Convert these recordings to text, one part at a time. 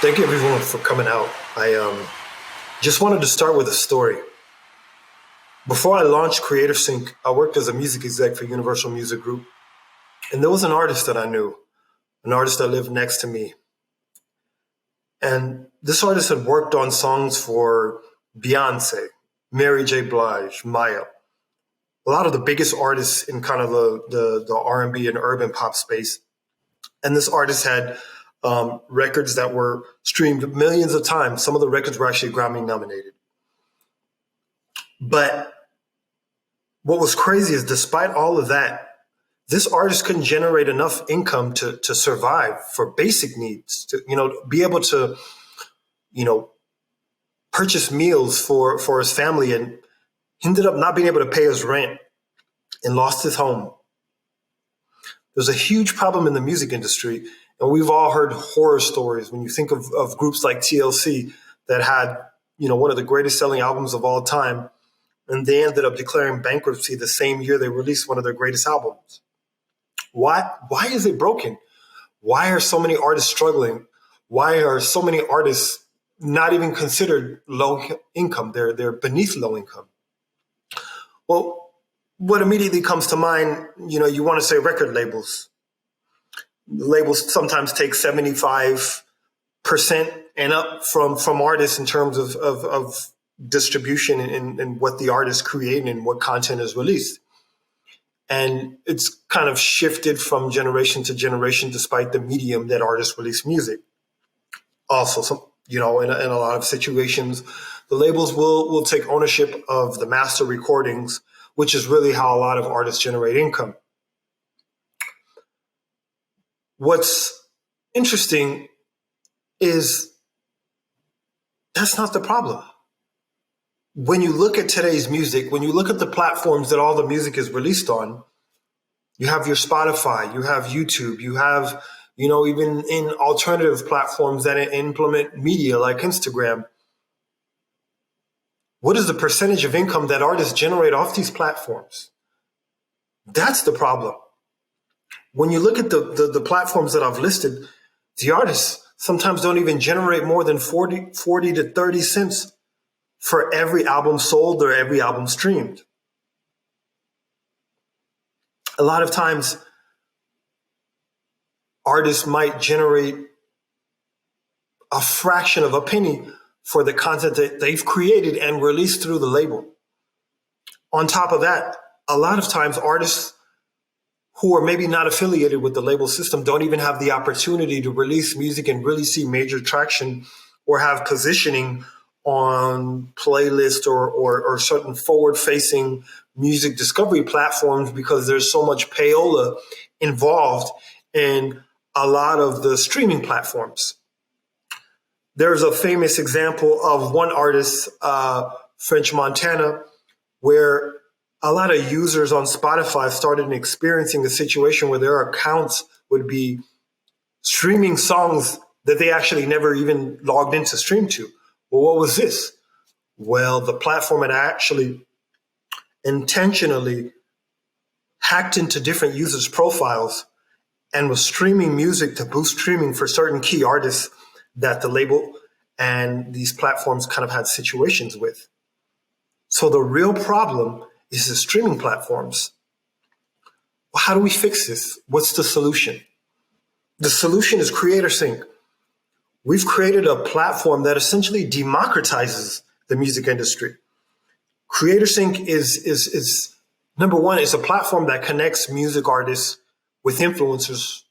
Thank you everyone for coming out. I just wanted to start with a story. Before I launched Creator Sync, I worked as a music exec for Universal Music Group, and there was an artist that I knew, an artist that lived next to me. And this artist had worked on songs for Beyonce, Mary J. Blige, Maya, a lot of the biggest artists in kind of the R&B and urban pop space. And this artist had records that were streamed millions of times. Some of the records were actually Grammy nominated. But what was crazy is despite all of that, this artist couldn't generate enough income to survive for basic needs, to, be able to, purchase meals for his family. And he ended up not being able to pay his rent and lost his home. There's a huge problem in the music industry. And we've all heard horror stories when you think of groups like TLC that had, one of the greatest selling albums of all time. And they ended up declaring bankruptcy the same year they released one of their greatest albums. Why is it broken? Why are so many artists struggling? Why are so many artists not even considered low income? They're beneath low income. Well, what immediately comes to mind, you want to say record labels. The labels sometimes take 75% and up from artists in terms of distribution and what the artist create and what content is released. And it's kind of shifted from generation to generation, despite the medium that artists release music. Also, in a lot of situations, the labels will take ownership of the master recordings, which is really how a lot of artists generate income. What's interesting is that's not the problem. When you look at today's music, when you look at the platforms that all the music is released on, you have your Spotify, you have YouTube, you have, even in alternative platforms that implement media like Instagram. What is the percentage of income that artists generate off these platforms? That's the problem. When you look at the platforms that I've listed, the artists sometimes don't even generate more than 40 to 30 cents for every album sold or every album streamed. A lot of times, artists might generate a fraction of a penny for the content that they've created and released through the label. On top of that, a lot of times artists who are maybe not affiliated with the label system don't even have the opportunity to release music and really see major traction or have positioning on playlists or certain forward-facing music discovery platforms because there's so much payola involved in a lot of the streaming platforms. There's a famous example of one artist, French Montana, where a lot of users on Spotify started experiencing a situation where their accounts would be streaming songs that they actually never even logged in to stream to. Well, what was this? Well, the platform had actually intentionally hacked into different users' profiles and was streaming music to boost streaming for certain key artists that the label and these platforms kind of had situations with. So the real problem is the streaming platforms. Well, how do we fix this? What's the solution? The solution is Creator Sync. We've created a platform that essentially democratizes the music industry. Creator Sync is number one, it's a platform that connects music artists with influencers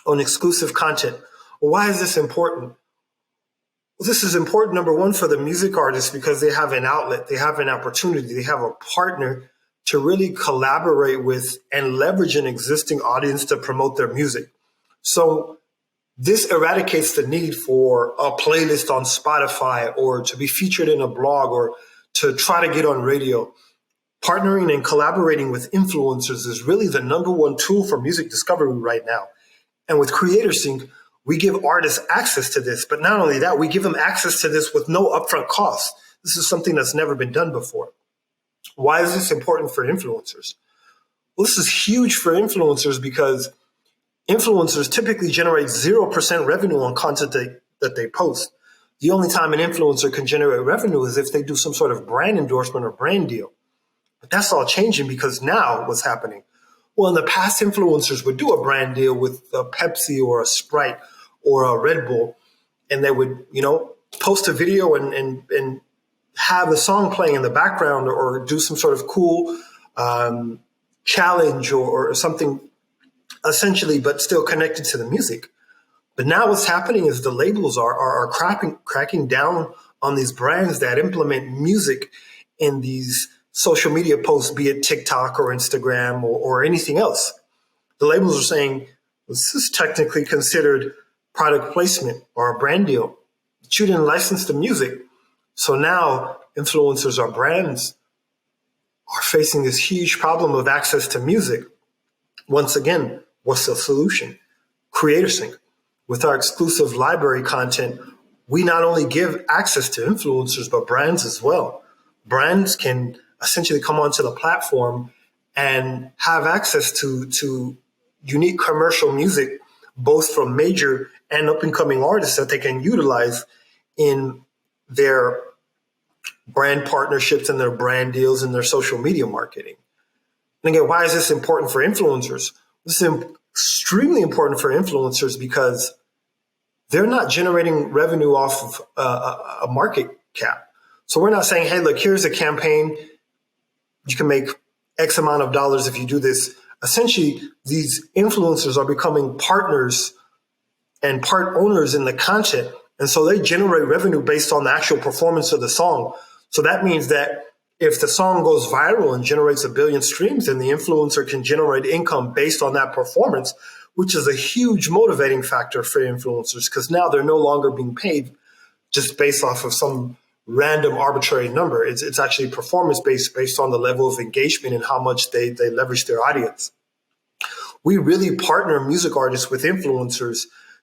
on exclusive content. Well, why is this important? Well, this is important, number one, for the music artists because they have an outlet, they have an opportunity, they have a partner to really collaborate with and leverage an existing audience to promote their music. So this eradicates the need for a playlist on Spotify or to be featured in a blog or to try to get on radio. Partnering and collaborating with influencers is really the number one tool for music discovery right now. And with Creator Sync, we give artists access to this. But not only that, we give them access to this with no upfront cost. This is something that's never been done before. Why is this important for influencers? Well, this is huge for influencers because influencers typically generate 0% revenue on content that they post. The only time an influencer can generate revenue is if they do some sort of brand endorsement or brand deal. But that's all changing because now what's happening? Well, in the past, influencers would do a brand deal with a Pepsi or a Sprite or a Red Bull, and they would, post a video and have a song playing in the background or do some sort of cool challenge or something essentially, but still connected to the music. But now what's happening is the labels are cracking down on these brands that implement music in these social media posts, be it TikTok or Instagram or anything else. The labels are saying, this is technically considered product placement or a brand deal. But you didn't license the music. So now influencers or brands are facing this huge problem of access to music. Once again, what's the solution? CreatorSync. With our exclusive library content, we not only give access to influencers, but brands as well. Brands can essentially come onto the platform and have access to unique commercial music, both from major and up-and-coming artists that they can utilize in their brand partnerships and their brand deals and their social media marketing. And again, why is this important for influencers? This is extremely important for influencers because they're not generating revenue off of a market cap. So we're not saying, hey, look, here's a campaign. You can make X amount of dollars if you do this. Essentially, these influencers are becoming partners and part owners in the content. And so they generate revenue based on the actual performance of the song. So that means that if the song goes viral and generates 1 billion streams, then the influencer can generate income based on that performance, which is a huge motivating factor for influencers because now they're no longer being paid just based off of some random arbitrary number. It's actually performance-based based on the level of engagement and how much they leverage their audience. We really partner music artists with influencers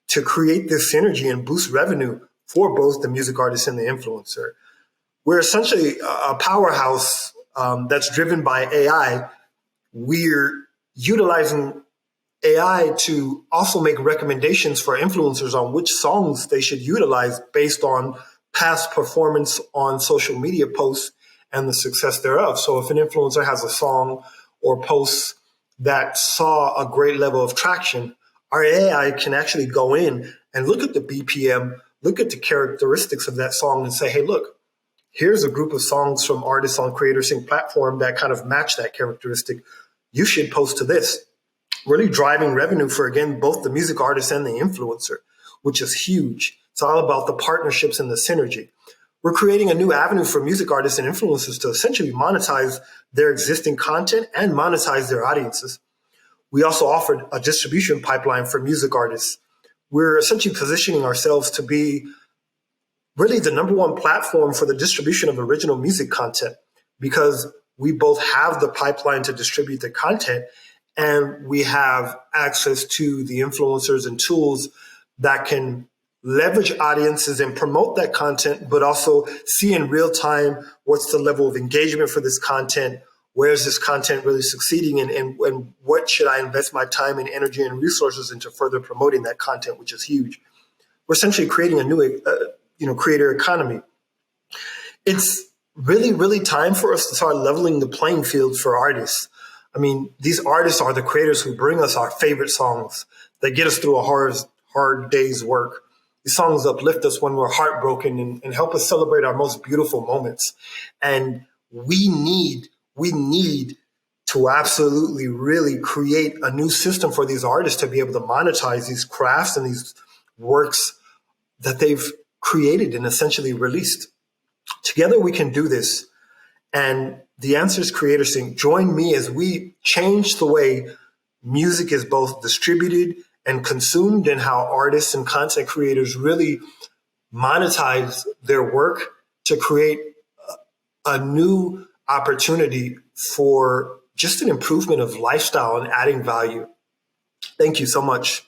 to create this synergy and boost revenue for both the music artist and the influencer. We're essentially a powerhouse that's driven by AI. We're utilizing AI to also make recommendations for influencers on which songs they should utilize based on past performance on social media posts and the success thereof. So if an influencer has a song or posts that saw a great level of traction, our AI can actually go in and look at the BPM, look at the characteristics of that song and say, hey, look, here's a group of songs from artists on CreatorSync platform that kind of match that characteristic. You should post to this. Really driving revenue for, again, both the music artist and the influencer, which is huge. It's all about the partnerships and the synergy. We're creating a new avenue for music artists and influencers to essentially monetize their existing content and monetize their audiences. We also offered a distribution pipeline for music artists. We're essentially positioning ourselves to be really the number one platform for the distribution of original music content because we both have the pipeline to distribute the content and we have access to the influencers and tools that can leverage audiences and promote that content, but also see in real time what's the level of engagement for this content, where is this content really succeeding, and what should I invest my time and energy and resources into further promoting that content, which is huge. We're essentially creating a new creator economy. It's really, really time for us to start leveling the playing field for artists. I mean, these artists are the creators who bring us our favorite songs that get us through a hard day's work. These songs uplift us when we're heartbroken and help us celebrate our most beautiful moments. And we need to absolutely really create a new system for these artists to be able to monetize these crafts and these works that they've created and essentially released. Together we can do this. And the answer is CreatorSync. Join me as we change the way music is both distributed and consumed and how artists and content creators really monetize their work to create a new opportunity for just an improvement of lifestyle and adding value. Thank you so much.